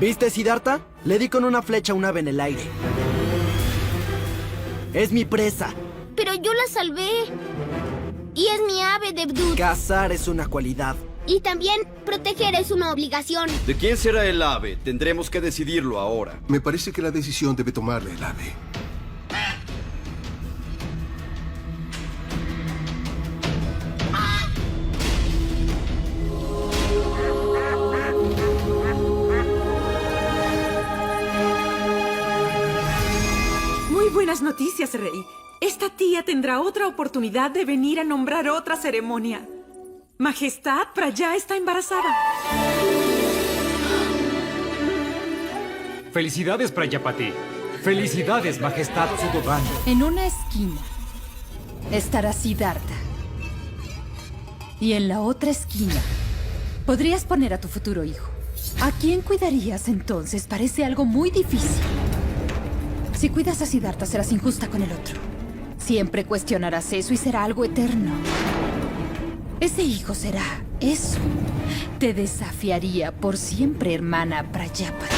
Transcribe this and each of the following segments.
¿Viste, Siddhartha? Le di con una flecha a un ave en el aire. Es mi presa. Pero yo la salvé. Y es mi ave, Devdutt. Cazar es una cualidad. Y también proteger es una obligación. ¿De quién será el ave? Tendremos que decidirlo ahora. Me parece que la decisión debe tomarla el ave. Muy buenas noticias, Rey. Esta tía tendrá otra oportunidad de venir a nombrar otra ceremonia. Majestad, Praya está embarazada. Felicidades, Prayapati. Felicidades, Majestad Sudovan. En una esquina estará Siddhartha. Y en la otra esquina podrías poner a tu futuro hijo. ¿A quién cuidarías entonces? Parece algo muy difícil. Si cuidas a Siddhartha, serás injusta con el otro. Siempre cuestionarás eso y será algo eterno. Ese hijo será eso. Te desafiaría por siempre, hermana Prayapati.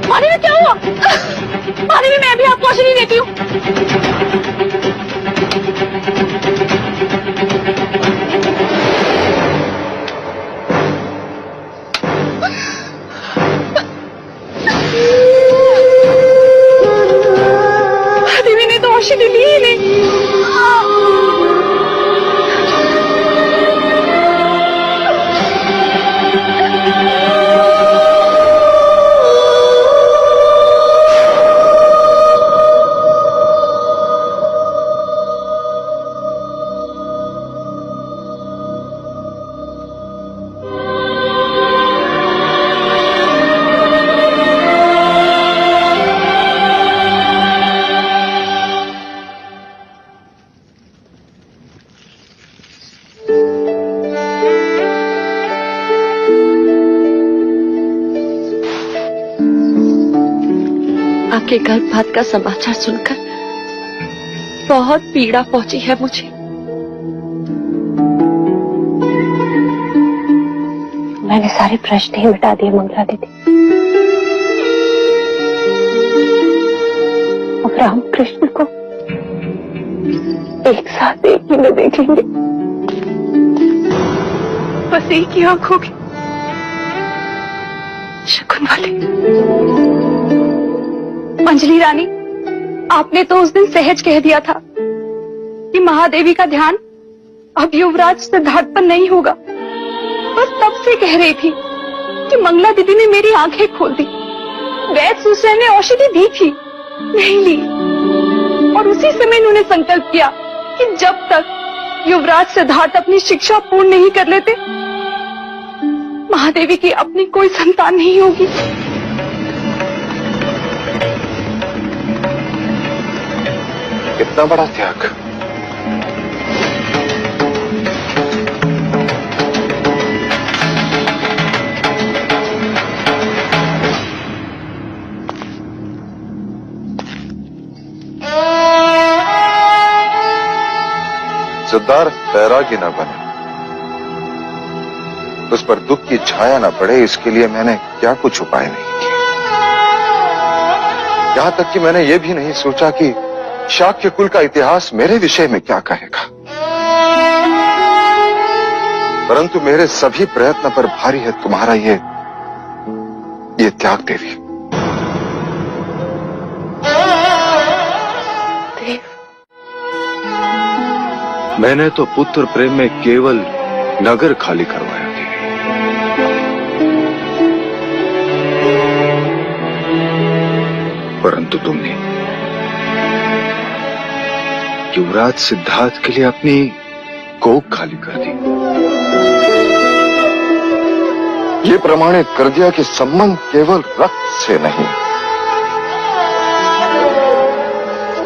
Mahadevi क्या हुआ? महादेवी मैं अभी आपको औषधि देती हूँ। महादेवी ने तो औषधि ली ही नहीं। आपके गर्भपात का समाचार सुनकर बहुत पीड़ा पहुंची है मुझे। मैंने सारे प्रश्न ही मिटा दिए मंगला दीदी। अब राम कृष्ण को एक साथ एक ही में देखेंगे। बस एक ही आंख होगी शकुन वाली। अंजलि रानी, आपने तो उस दिन सहज कह दिया था कि महादेवी का ध्यान अब युवराज सिद्धार्थ पर नहीं होगा। बस तब से कह रही थी कि मंगला दीदी ने मेरी आंखें खोल दी। वैद्य सुश्री ने औषधि दी थी, नहीं ली। और उसी समय इन्होंने संकल्प किया कि जब तक युवराज सिद्धार्थ अपनी शिक्षा पूर्ण नहीं कर लेते, महादेवी की अपनी कोई संतान नहीं होगी। कितना बड़ा त्याग। सिद्धार्थ बैरागी न बने, उस पर दुख की छाया न पड़े, इसके लिए मैंने क्या कुछ उपाय नहीं किए। यहां तक कि मैंने यह भी नहीं सोचा कि शाक्य कुल का इतिहास मेरे विषय में क्या कहेगा। परंतु मेरे सभी प्रयत्न पर भारी है तुम्हारा ये त्याग देवी। मैंने तो पुत्र प्रेम में केवल नगर खाली करवाया थी। परंतु तुमने युवराज सिद्धार्थ के लिए अपनी कोख खाली कर दी। ये प्रमाणित कर दिया कि संबंध केवल रक्त से नहीं,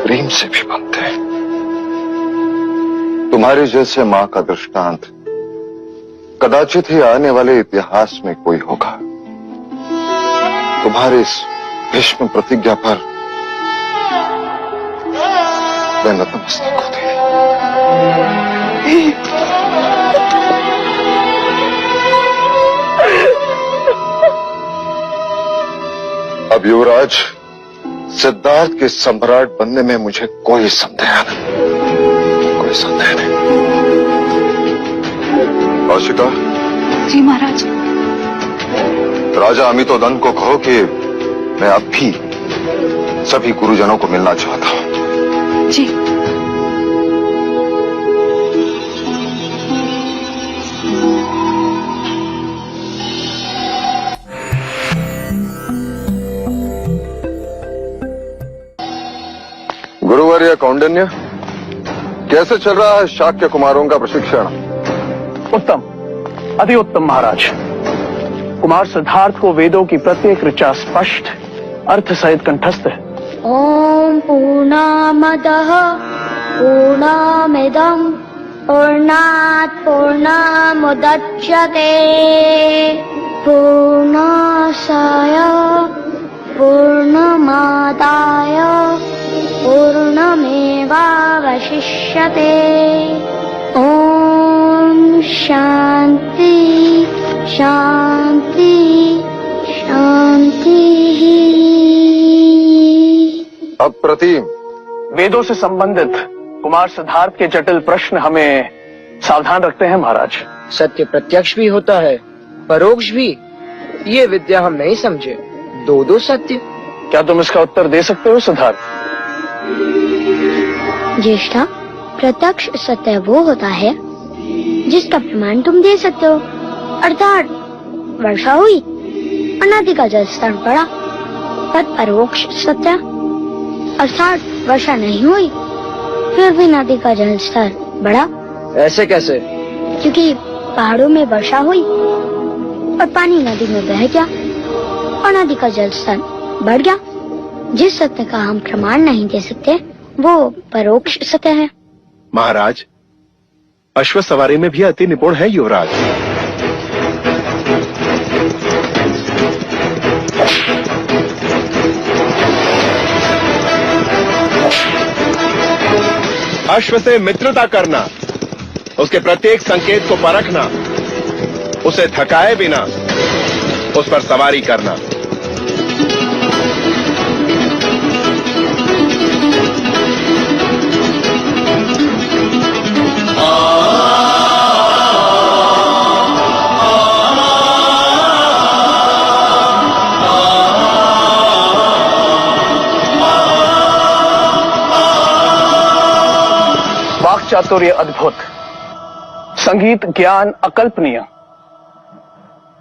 प्रेम से भी बनते हैं। तुम्हारे जैसे मां का दृष्टांत कदाचित ही आने वाले इतिहास में कोई होगा। तुम्हारे इस भीष्म प्रतिज्ञा पर मैं नतमस्तक होती। अब युवराज, सिद्धार्थ के सम्राट बनने में मुझे कोई संदेह नहीं, कोई संदेह नहीं। कौशिका। जी महाराज। राजा अमितोदन को कहो कि मैं अब भी सभी गुरुजनों को मिलना चाहता हूं। जी। गुरुवर्य कौंडिन्य, कैसे चल रहा है शाक्य कुमारों का प्रशिक्षण? उत्तम, अति उत्तम महाराज। कुमार सिद्धार्थ को वेदों की प्रत्येक ऋचा स्पष्ट अर्थ सहित कंठस्थ है। ओम पूर्णमदः पूर्णमिदं पूर्णात् पूर्णमुदच्यते पूर्णस्य पूर्णमादाय पूर्णमेवावशिष्यते। ओम शांति शांति शांति। अप्रतिम। वेदों से संबंधित कुमार सिद्धार्थ के जटिल प्रश्न हमें सावधान रखते हैं महाराज। सत्य प्रत्यक्ष भी होता है, परोक्ष भी। ये विद्या हम नहीं समझे। दो सत्य। क्या तुम इसका उत्तर दे सकते हो सिद्धार्थ? ज्येष्ठा, प्रत्यक्ष सत्य वो होता है जिसका प्रमाण तुम दे सकते हो, अर्थात वर्षा हुई और नदी का जल स्तर बढ़ा। पर परोक्ष सत्य अर्थात वर्षा नहीं हुई फिर भी नदी का जल स्तर बढ़ा। ऐसे कैसे? क्योंकि पहाड़ों में वर्षा हुई और पानी नदी में बह गया और नदी का जल स्तर बढ़ गया। जिस सत्य का हम प्रमाण नहीं दे सकते वो परोक्ष सत्य है। महाराज, अश्व सवारी में भी अति निपुण है युवराज। अश्व से मित्रता करना, उसके प्रत्येक संकेत को परखना, उसे थकाए बिना उस पर सवारी करना। चातुर्य अद्भुत, संगीत ज्ञान अकल्पनीय,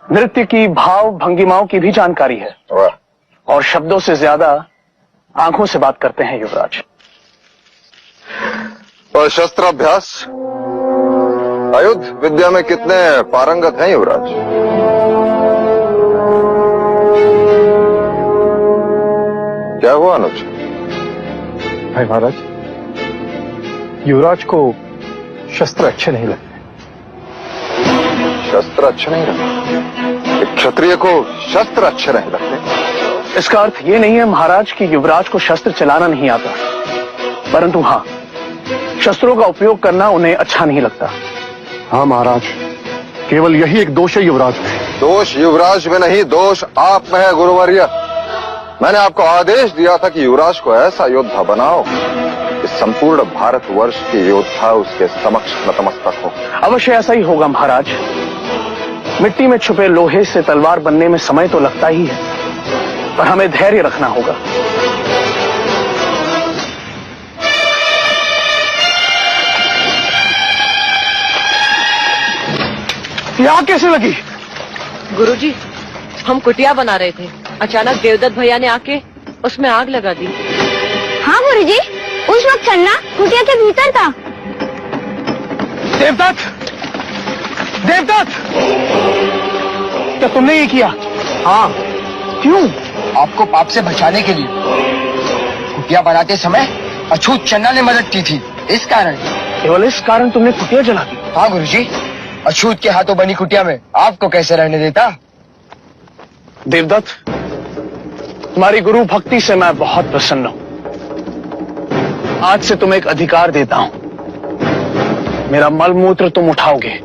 नृत्य की भाव भंगिमाओं की भी जानकारी है और शब्दों से ज्यादा आंखों से बात करते हैं युवराज। और शस्त्राभ्यास आयुध विद्या में कितने पारंगत हैं युवराज? क्या हुआ अनुज? भाई महाराज, युवराज को शस्त्र अच्छे नहीं लगते। शस्त्र अच्छे नहीं लगते? एक क्षत्रिय को शस्त्र अच्छे नहीं लगते? इसका अर्थ ये नहीं है महाराज कि युवराज को शस्त्र चलाना नहीं आता, परंतु हाँ, शस्त्रों का उपयोग करना उन्हें अच्छा नहीं लगता। हाँ महाराज, केवल यही एक दोष है युवराज में। दोष युवराज में नहीं, दोष आप में है गुरुवर्य। मैंने आपको आदेश दिया था कि युवराज को ऐसा योद्धा बनाओ कि संपूर्ण भारतवर्ष के योद्धा उसके समक्ष नतमस्तक हो। अवश्य ऐसा ही होगा महाराज। मिट्टी में छुपे लोहे से तलवार बनने में समय तो लगता ही है, पर हमें धैर्य रखना होगा। आग कैसे लगी? गुरुजी, हम कुटिया बना रहे थे, अचानक देवदत्त भैया ने आके उसमें आग लगा दी। हाँ गुरुजी, उस वक्त चलना कुटिया के भीतर था। देवदत्त! देवदत्त! क्या तुमने ये किया? हाँ, क्यों? आपको पाप से बचाने के लिए। कुटिया बनाते समय अछूत चन्ना ने मदद की थी, इस कारण। केवल इस कारण तुमने कुटिया जला दी? हाँ गुरुजी, अछूत के हाथों बनी कुटिया में आपको कैसे रहने देता? देवदत्त, तुम्हारी गुरु भक्ति से मैं बहुत प्रसन्न हूं। आज से तुम्हें एक अधिकार देता हूं, मेरा मलमूत्र तुम उठाओगे।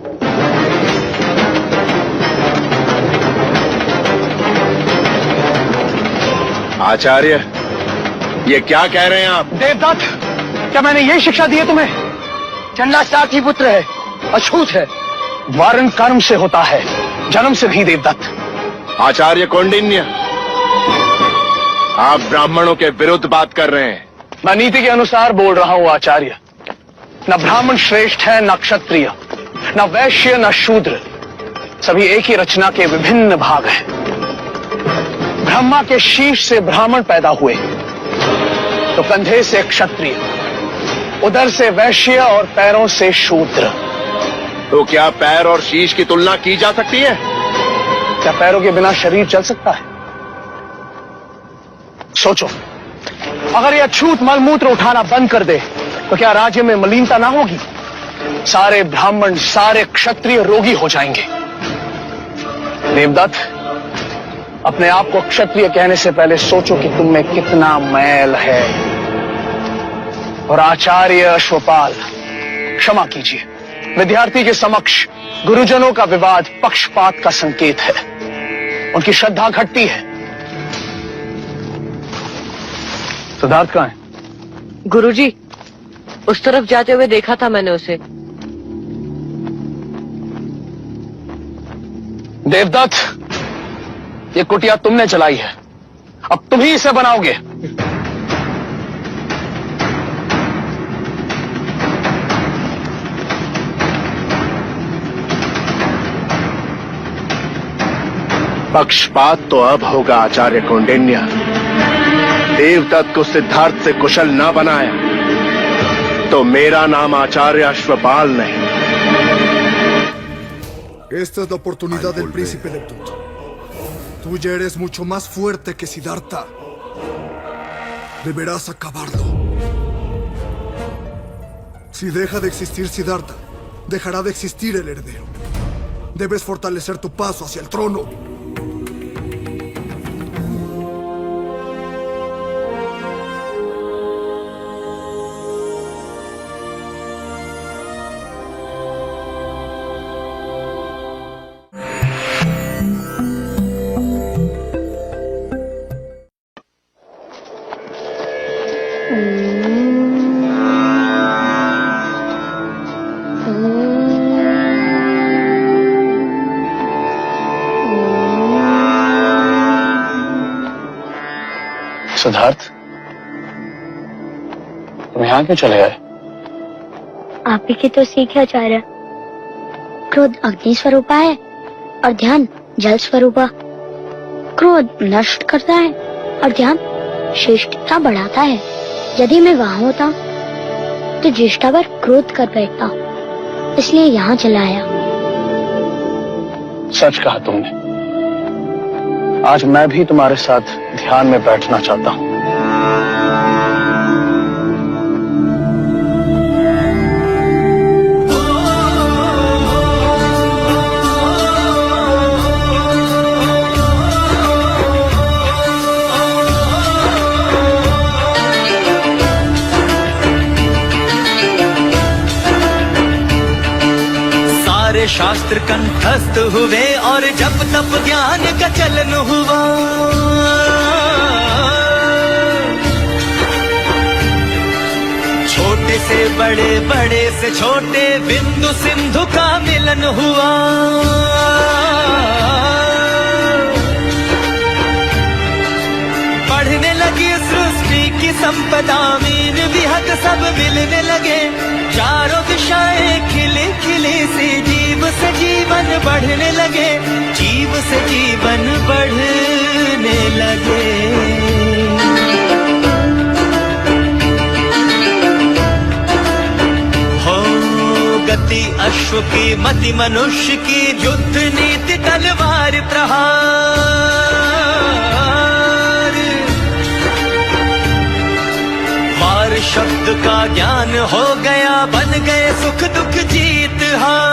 आचार्य, ये क्या कह रहे हैं आप? देवदत्त, क्या मैंने यही शिक्षा दी है तुम्हें? चन्ना साथी पुत्र है, अछूत है। वारण कर्म से होता है, जन्म से नहीं देवदत्त। आचार्य कौंडिन्य, आप ब्राह्मणों के विरुद्ध बात कर रहे हैं। मैं नीति के अनुसार बोल रहा हूं आचार्य। न ब्राह्मण श्रेष्ठ है, न क्षत्रिय, न वैश्य, न शूद्र। सभी एक ही रचना के विभिन्न भाग हैं। ब्रह्मा के शीश से ब्राह्मण पैदा हुए, तो कंधे से क्षत्रिय, उदर से वैश्य और पैरों से शूद्र। तो क्या पैर और शीश की तुलना की जा सकती है? क्या पैरों के बिना शरीर चल सकता है? सोचो, अगर यह अछूत मलमूत्र उठाना बंद कर दे तो क्या राज्य में मलिनता ना होगी? सारे ब्राह्मण, सारे क्षत्रिय रोगी हो जाएंगे। देवदत्त, अपने आप को क्षत्रिय कहने से पहले सोचो कि तुम में कितना मैल है। और आचार्य अश्वपाल, क्षमा कीजिए, विद्यार्थी के समक्ष गुरुजनों का विवाद पक्षपात का संकेत है। उनकी श्रद्धा घटती है। सिद्धार्थ कहाँ है? गुरुजी, उस तरफ जाते हुए देखा था मैंने उसे। देवदत्त, ये कुटिया तुमने चलाई है, अब तुम ही इसे बनाओगे। पक्षपात तो अब होगा आचार्य कौंडिन्य। देवदत्त को सिद्धार्थ से कुशल ना बनाया तो मेरा नाम आचार्य अश्वपाल नहीं। Esta es la oportunidad del príncipe Devdutt. Tú ya eres mucho más fuerte que Siddhartha. Deberás acabarlo. Si deja de existir Siddhartha, dejará de existir el heredero. Debes fortalecer tu paso hacia el trono. Siddharth, तुम यहाँ क्यों चले आए? आप ही की तो सीख है आचार्य। क्रोध अग्नि स्वरूपा है और ध्यान जल स्वरूपा। क्रोध नष्ट करता है और ध्यान श्रेष्ठता बढ़ाता है। यदि मैं वहाँ होता तो ज्येष्ठा पर क्रोध कर बैठता, इसलिए यहाँ चला आया। सच कहा तुमने। आज मैं भी तुम्हारे साथ ध्यान में बैठना चाहता हूँ। सारे शास्त्र कंठस्थ हुए और जप तप ज्ञान का चलन हुआ। छोटे से बड़े, बड़े से छोटे, बिंदु सिंधु का मिलन हुआ। बढ़ने लगी सृष्टि की संपदा, मीन विहग सब मिलने लगे। चारों दिशाएं खिली खिली सी, जीव से जीवन बढ़ने लगे, जीव से जीवन बढ़ने लगे। हो गति अश्व की, मति मनुष्य की, युद्ध नीति तलवार प्रहार। युद्ध का ज्ञान हो गया, बन गए सुख दुख जीत हार।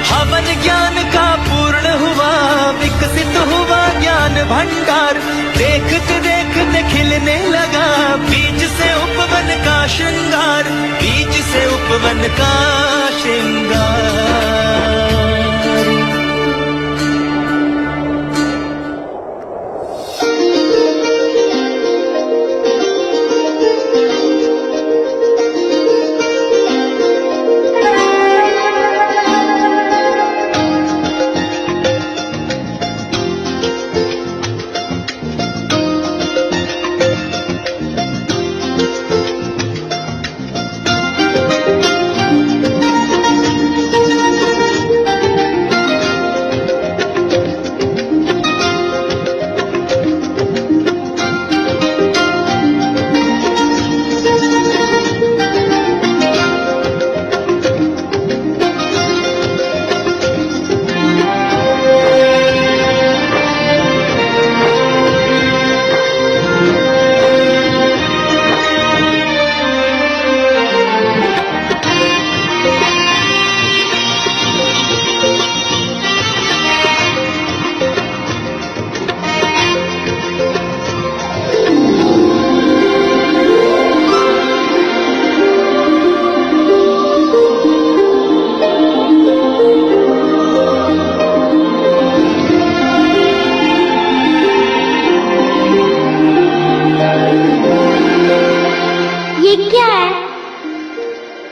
हवन ज्ञान का पूर्ण हुआ, विकसित हुआ ज्ञान भंडार। देखते देखते खिलने लगा बीज से उपवन का श्रृंगार, बीज से उपवन का श्रृंगार।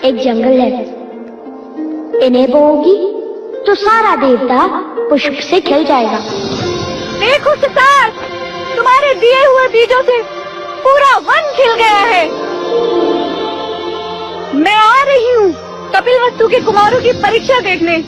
एक जंगल है, इन्हें बोओगी तो सारा देवता पुष्प से खिल जाएगा। देखो सितार, तुम्हारे दिए हुए बीजों से पूरा वन खिल गया है। मैं आ रही हूँ कपिलवस्तु के कुमारों की परीक्षा देखने।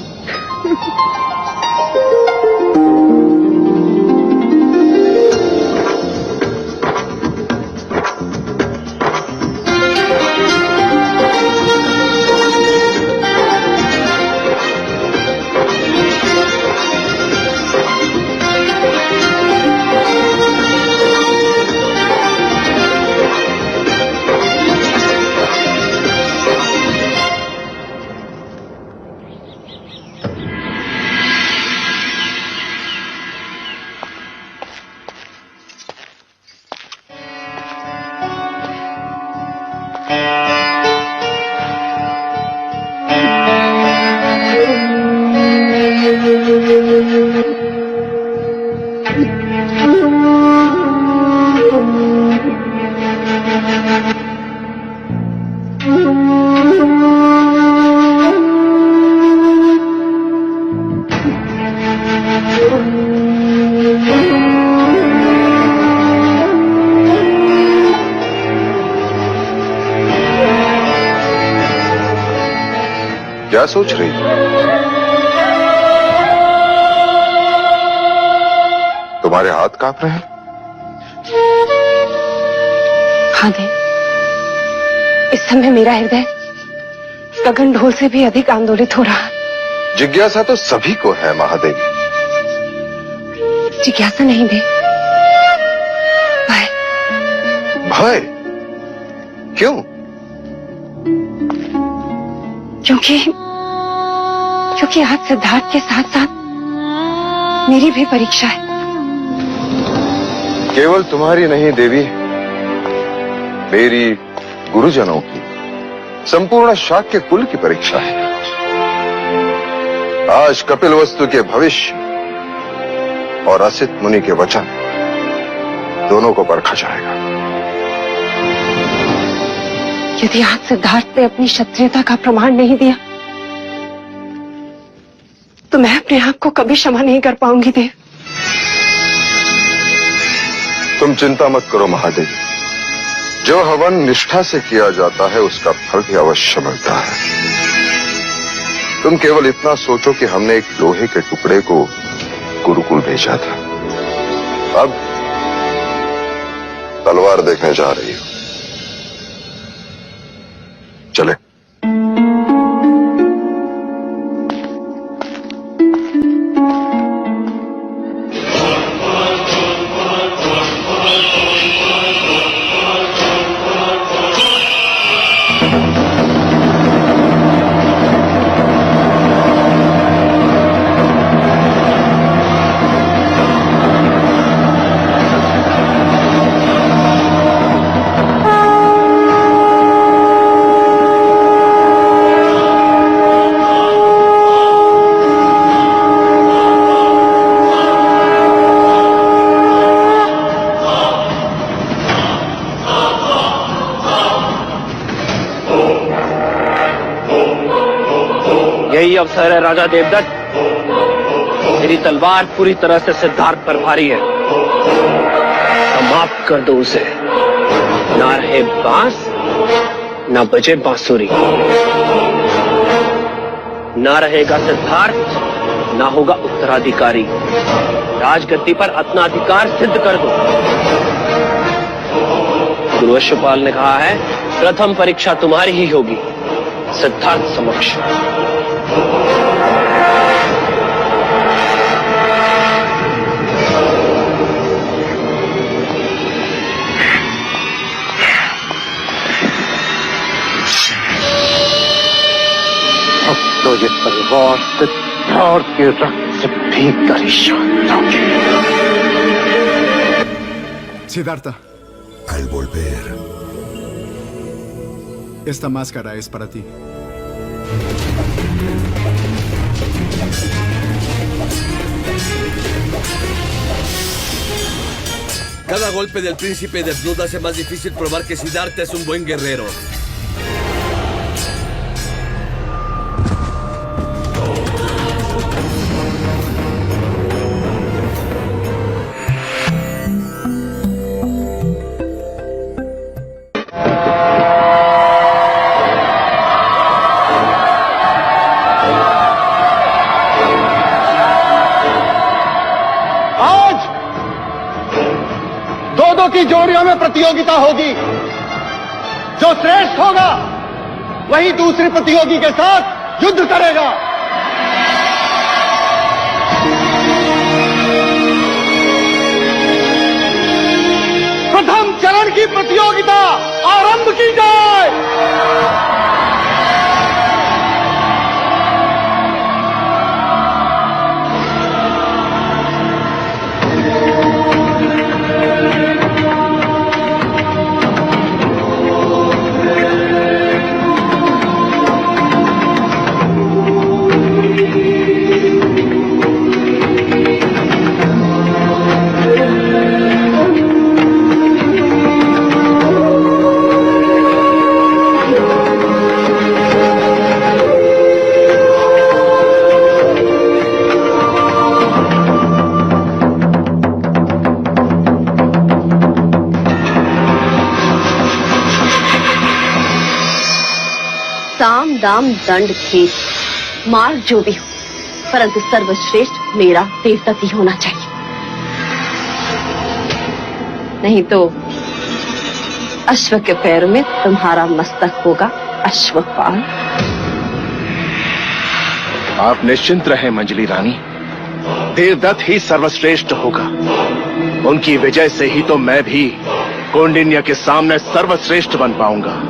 क्या सोच रही हो? तुम्हारे हाथ कांप रहे हैं? हाँ देव, इस समय मेरा हृदय गगन ढोल से भी अधिक आंदोलित हो रहा है। जिज्ञासा तो सभी को है महादेवी। जिज्ञासा नहीं देव, भय। भय? क्यों? क्योंकि आज सिद्धार्थ के साथ साथ मेरी भी परीक्षा है। केवल तुम्हारी नहीं देवी, मेरी, गुरुजनों की, संपूर्ण शाक्य कुल की परीक्षा है। आज कपिलवस्तु के भविष्य और असित मुनि के वचन दोनों को परखा जाएगा। यदि आज सिद्धार्थ ने अपनी क्षत्रियता का प्रमाण नहीं दिया तो मैं अपने आप को कभी क्षमा नहीं कर पाऊंगी देव। तुम चिंता मत करो महादेवी, जो हवन निष्ठा से किया जाता है उसका फल भी अवश्य मिलता है। तुम केवल इतना सोचो कि हमने एक लोहे के टुकड़े को गुरुकुल भेजा था, अब तलवार देखने जा रही हो। चले। सही अवसर है राजा देवदत्त। मेरी तलवार पूरी तरह से सिद्धार्थ पर भारी है। समाप्त कर दो उसे। ना रहे बांस, ना बजे बांसुरी। ना रहेगा सिद्धार्थ, ना होगा उत्तराधिकारी। राजगद्दी पर अपना अधिकार सिद्ध कर दो। गुरु अश्वपाल ने कहा है, प्रथम परीक्षा तुम्हारी ही होगी सिद्धार्थ समक्ष। तो ये तलवार सिद्धार्थ के रक्त से भीतर ही शांत होगी। Siddhartha, al volver, esta máscara es para ti. Cada golpe del príncipe de Blood hace más difícil probar que Siddhartha es un buen guerrero. दो की जोड़ियों में प्रतियोगिता होगी। जो श्रेष्ठ होगा वही दूसरी प्रतियोगी के साथ युद्ध करेगा। प्रथम चरण की प्रतियोगिता आरंभ की जाए। साम दाम दंड भेद मार्ग जो भी हो, परंतु सर्वश्रेष्ठ मेरा देवदत्त ही होना चाहिए। नहीं तो अश्व के पैर में तुम्हारा मस्तक होगा अश्वपाल। आप निश्चिंत रहे मंजली रानी, देवदत्त ही सर्वश्रेष्ठ होगा। उनकी विजय से ही तो मैं भी कौंडिन्य के सामने सर्वश्रेष्ठ बन पाऊंगा।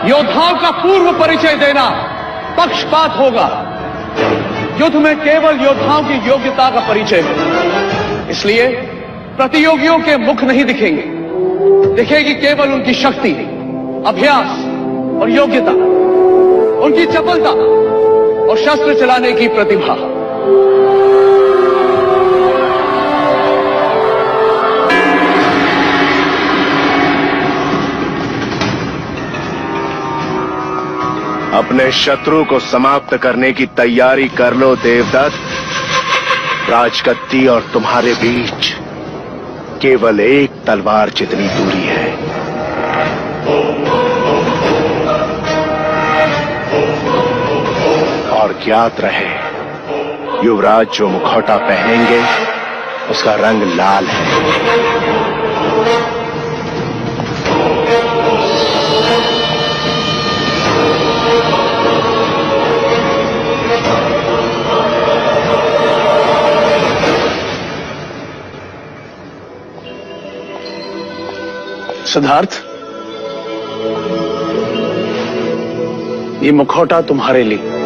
योद्धाओं का पूर्व परिचय देना पक्षपात होगा। युद्ध में केवल योद्धाओं की योग्यता का परिचय है। इसलिए प्रतियोगियों के मुख नहीं दिखेंगे, दिखेगी केवल उनकी शक्ति, अभ्यास और योग्यता, उनकी चपलता और शस्त्र चलाने की प्रतिभा। अपने शत्रु को समाप्त करने की तैयारी कर लो देवदत्त। राजगद्दी और तुम्हारे बीच केवल एक तलवार जितनी दूरी है। और ज्ञात रहे, युवराज जो मुखौटा पहनेंगे उसका रंग लाल है। सिद्धार्थ, ये मुखौटा तुम्हारे लिए।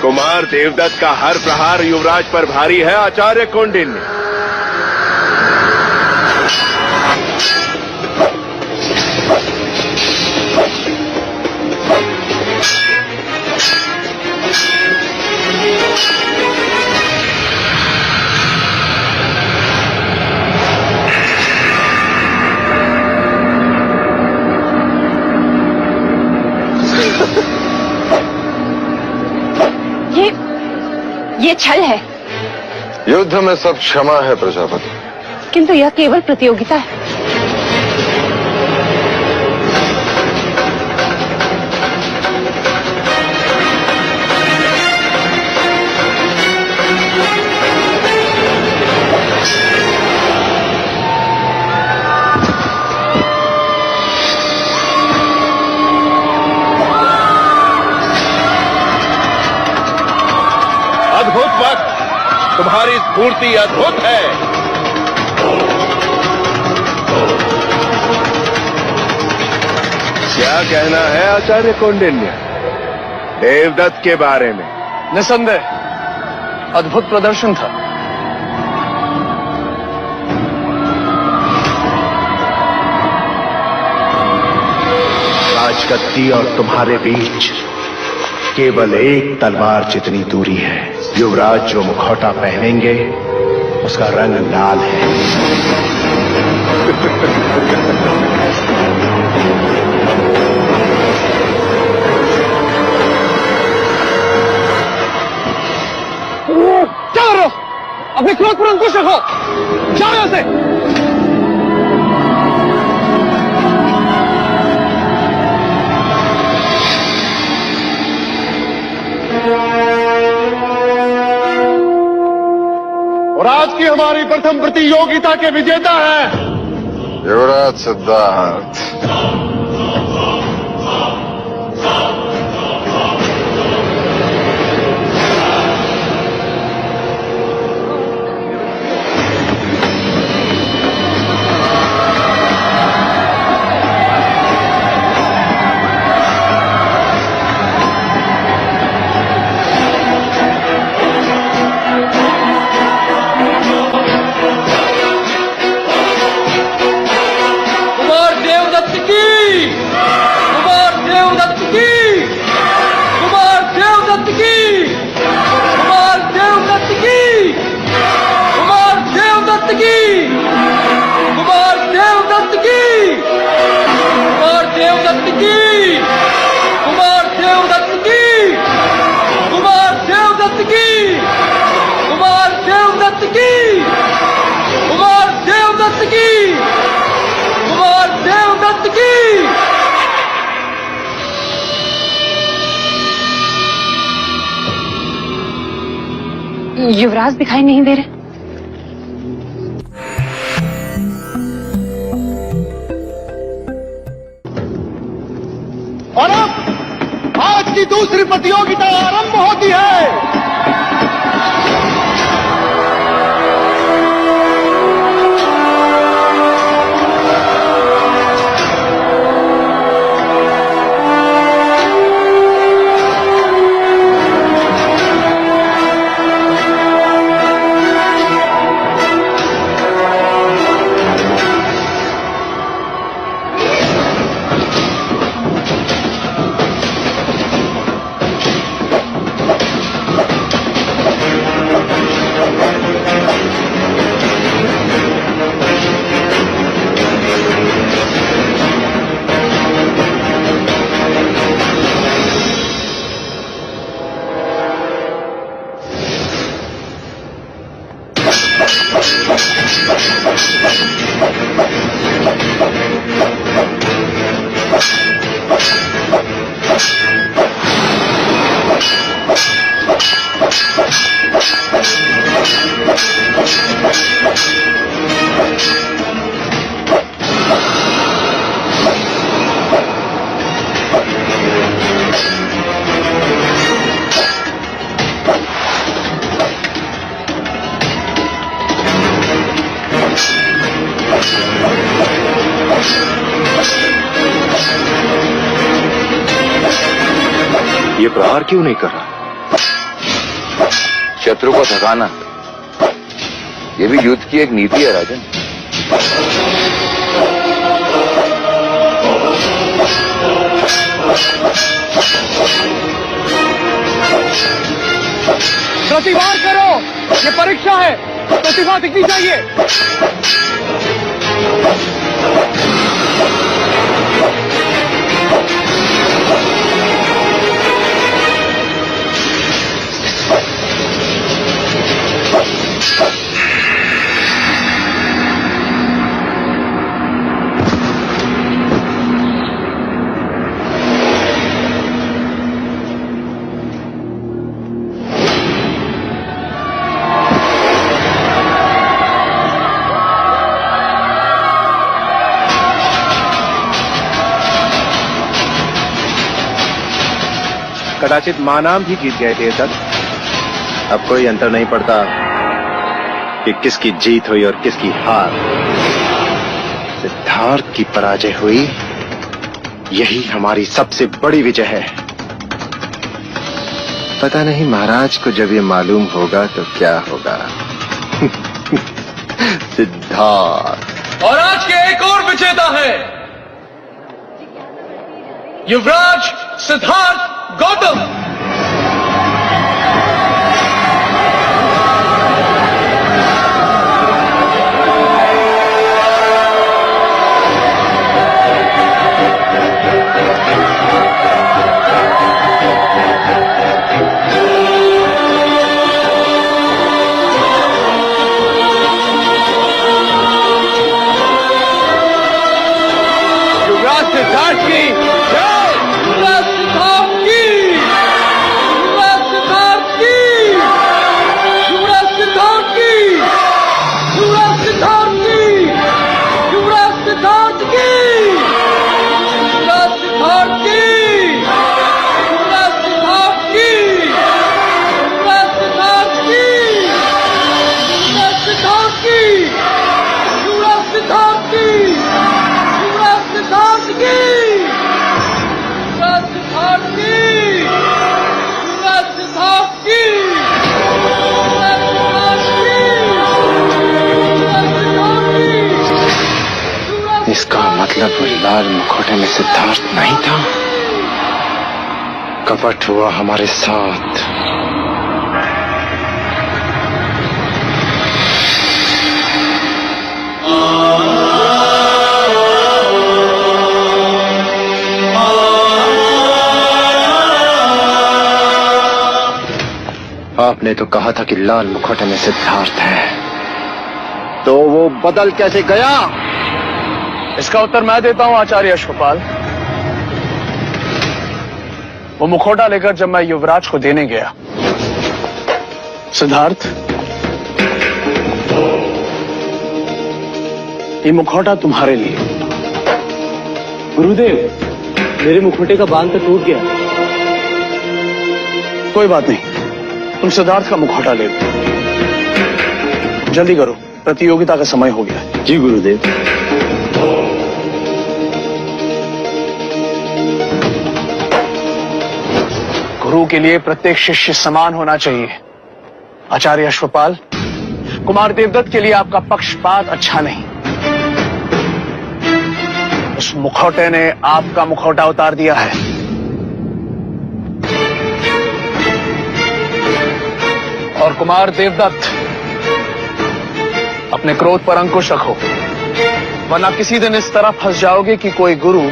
कुमार देवदत्त का हर प्रहार युवराज पर भारी है आचार्य कौंडिन्य। ये छल है। युद्ध में सब क्षमा है प्रजापति। किंतु यह केवल प्रतियोगिता है। अद्भुत वक्त, तुम्हारी स्फूर्ति अद्भुत है। क्या कहना है आचार्य कौंडिन्य देवदत्त के बारे में? निसंदेह अद्भुत प्रदर्शन था। राजगद्दी और तुम्हारे बीच केवल एक तलवार जितनी दूरी है। युवराज जो मुखौटा पहनेंगे उसका रंग लाल है। क्या कर रहे हो? अपने क्रोध पर अंकुश रखो। जाओ यहां से। और आज की हमारी प्रथम प्रतियोगिता के विजेता है युवराज सिद्धार्थ। कुमार देवदत्त की युवराज दिखाई नहीं दे रहे। और अब आज की दूसरी प्रतियोगिता आरंभ होती है। ये प्रहार क्यों नहीं कर रहा? शत्रु को थकाना ये भी युद्ध की एक नीति है राजन। प्रतिवार करो, ये परीक्षा है, प्रतिभा दिखनी चाहिए। कदाचित मानाम भी जीत गए थे तक। अब कोई अंतर नहीं पड़ता कि किसकी जीत हुई और किसकी हार। सिद्धार्थ की पराजय हुई, यही हमारी सबसे बड़ी विजय है। पता नहीं महाराज को जब ये मालूम होगा तो क्या होगा। सिद्धार्थ। और आज के एक और विजेता है युवराज सिद्धार्थ गौतम। युवराज सिद्धार्थ की इसका मतलब वो लाल मुखौटे में सिद्धार्थ नहीं था। कपट हुआ हमारे साथ। आपने तो कहा था कि लाल मुखौटे में सिद्धार्थ है, तो वो बदल कैसे गया? इसका उत्तर मैं देता हूं आचार्य अश्वपाल। वो मुखौटा लेकर जब मैं युवराज को देने गया, सिद्धार्थ, ये मुखौटा तुम्हारे लिए। गुरुदेव, मेरे मुखौटे का बांध तो टूट गया। कोई बात नहीं, तुम सिद्धार्थ का मुखौटा ले लो। जल्दी करो, प्रतियोगिता का समय हो गया है। जी गुरुदेव। गुरु के लिए प्रत्येक शिष्य समान होना चाहिए। आचार्य अश्वपाल, कुमार देवदत्त के लिए आपका पक्षपात अच्छा नहीं। उस मुखौटे ने आपका मुखौटा उतार दिया है। और कुमार देवदत्त, अपने क्रोध पर अंकुश रखो, वरना किसी दिन इस तरह फंस जाओगे कि कोई गुरु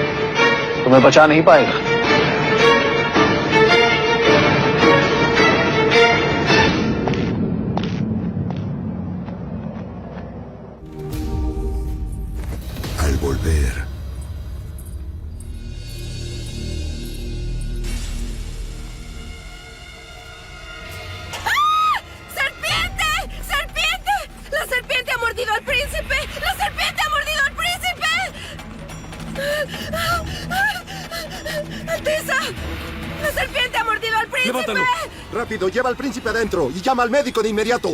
तुम्हें बचा नहीं पाएगा। Al volver, ¡Serpiente! ¡Serpiente! ¡La serpiente ha mordido al príncipe! ¡La serpiente ha mordido al príncipe! ¡Alteza! ¡La serpiente ha mordido al príncipe! ¡Levántalo! ¡Rápido! ¡Lleva al príncipe adentro! ¡Y llama al médico de inmediato!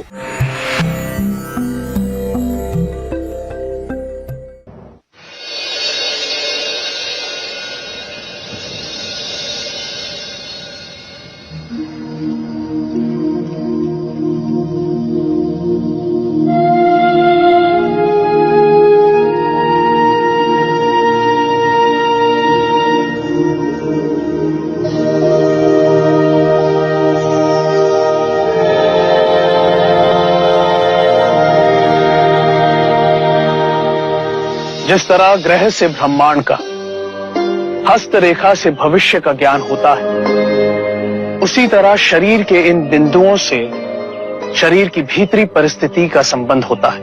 जिस तरह ग्रह से ब्रह्मांड का, हस्तरेखा से भविष्य का ज्ञान होता है, उसी तरह शरीर के इन बिंदुओं से शरीर की भीतरी परिस्थिति का संबंध होता है।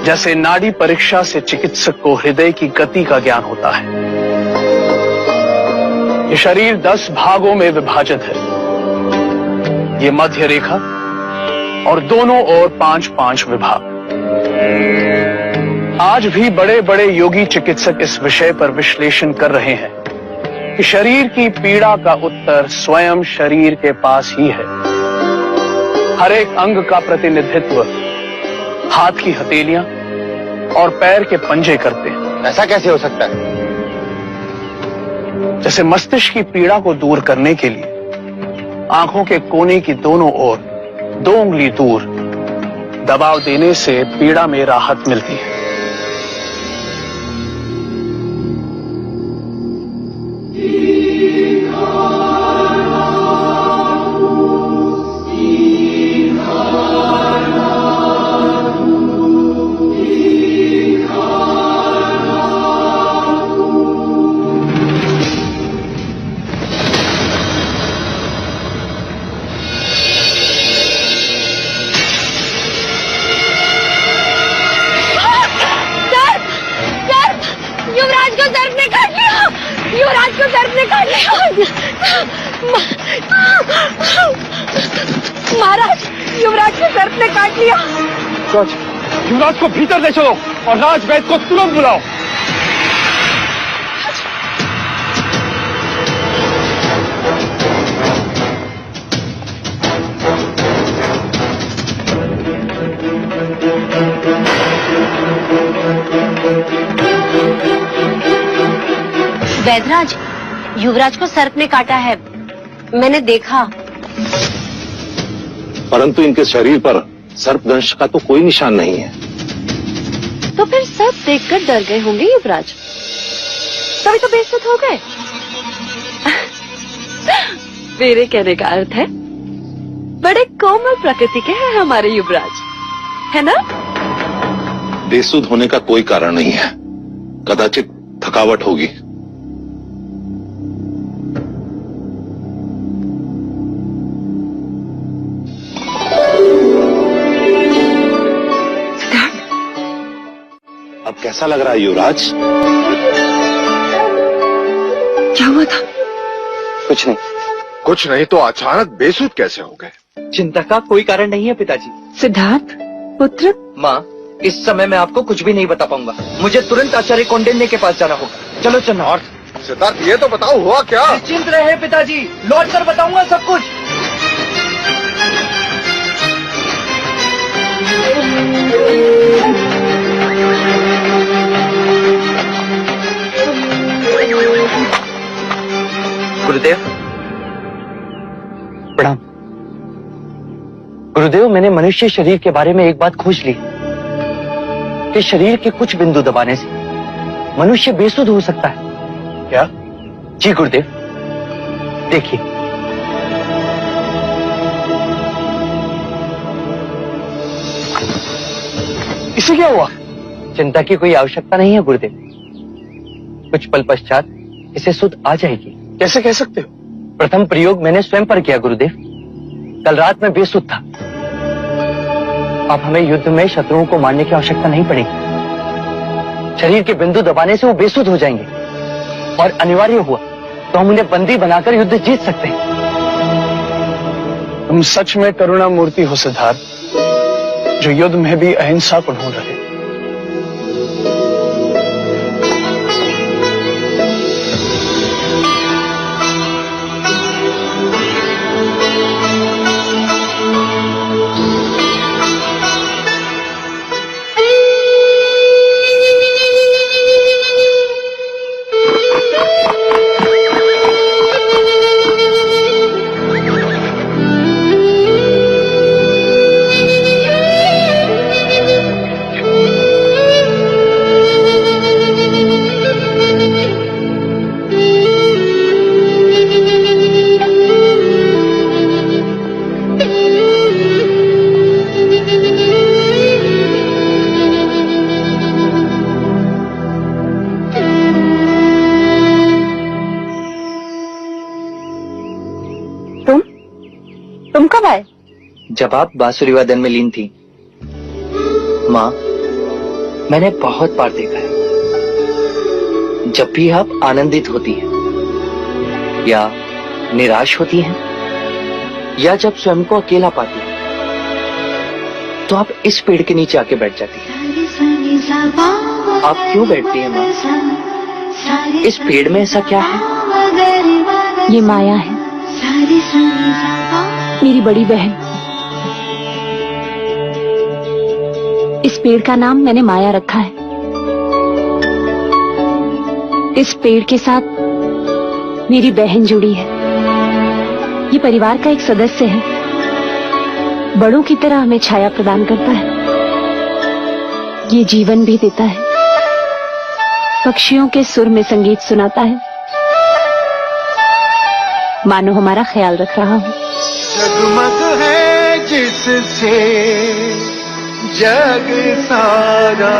जैसे नाड़ी परीक्षा से चिकित्सक को हृदय की गति का ज्ञान होता है। ये शरीर 10 भागों में विभाजित है। ये मध्य रेखा और दोनों ओर 5-5 विभाग। आज भी बड़े बड़े योगी चिकित्सक इस विषय पर विश्लेषण कर रहे हैं कि शरीर की पीड़ा का उत्तर स्वयं शरीर के पास ही है। हर एक अंग का प्रतिनिधित्व हाथ की हथेलियां और पैर के पंजे करते हैं। ऐसा कैसे हो सकता है? जैसे मस्तिष्क की पीड़ा को दूर करने के लिए आंखों के कोने की दोनों ओर 2 उंगली दूर दबाव देने से पीड़ा में राहत मिलती है। महाराज, युवराज के सर्प ने काट लिया। युवराज को भीतर ले चलो और राजवैद्य को तुरंत बुलाओ। वैद्यराज, युवराज को सर्प ने काटा है, मैंने देखा। परंतु इनके शरीर पर सर्पदंश का तो कोई निशान नहीं है। तो फिर सर्प देखकर डर गए होंगे युवराज, तभी तो बेइज्जत हो गए। मेरे कहने का अर्थ है बड़े कोमल प्रकृति के हैं हमारे युवराज, है ना? बेसुध होने का कोई कारण नहीं है, कदाचित थकावट होगी। अब कैसा लग रहा है युवराज? क्या हुआ था? कुछ नहीं। कुछ नहीं तो अचानक बेसुध कैसे हो गए? चिंता का कोई कारण नहीं है पिताजी। सिद्धार्थ पुत्र। माँ, इस समय मैं आपको कुछ भी नहीं बता पाऊंगा। मुझे तुरंत आचार्य कौंडिन्य के पास जाना होगा। चलो चन्ना। सिद्धार्थ, ये तो बताओ हुआ क्या? निश्चिंत रहे पिताजी, लौट कर बताऊंगा सब कुछ। गुरुदेव प्रणाम। गुरुदेव, मैंने मनुष्य शरीर के बारे में एक बात खोज ली कि शरीर के कुछ बिंदु दबाने से मनुष्य बेसुध हो सकता है। क्या? जी गुरुदेव, देखिए। इसे क्या हुआ? चिंता की कोई आवश्यकता नहीं है गुरुदेव। कुछ पल पश्चात इसे सुध आ जाएगी। कैसे कह सकते हो? प्रथम प्रयोग मैंने स्वयं पर किया गुरुदेव। कल रात में बेसुध था। अब हमें युद्ध में शत्रुओं को मारने की आवश्यकता नहीं पड़ेगी। शरीर के बिंदु दबाने से वो बेसुध हो जाएंगे और अनिवार्य हुआ तो हम उन्हें बंदी बनाकर युद्ध जीत सकते हैं। तुम सच में करुणा मूर्ति हो सिद्धार्थ, जो युद्ध में भी अहिंसा को ढूंढ रहे। तुम कब आए? जब आप बांसुरी वादन में लीन थी। माँ, मैंने बहुत बार देखा है, जब भी आप आनंदित होती हैं या निराश होती हैं या जब स्वयं को अकेला पाती हैं, तो आप इस पेड़ के नीचे आके बैठ जाती हैं। आप क्यों बैठती हैं माँ? इस पेड़ में ऐसा क्या है? ये माया है, मेरी बड़ी बहन। इस पेड़ का नाम मैंने माया रखा है। इस पेड़ के साथ मेरी बहन जुड़ी है। ये परिवार का एक सदस्य है। बड़ों की तरह हमें छाया प्रदान करता है। ये जीवन भी देता है। पक्षियों के सुर में संगीत सुनाता है। मानो हमारा ख्याल रख रहा हो। जगमग है जिससे जग सारा,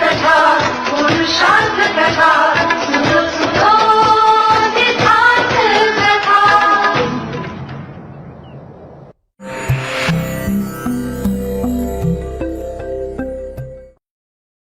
कथा पुरुषार्थ कथा।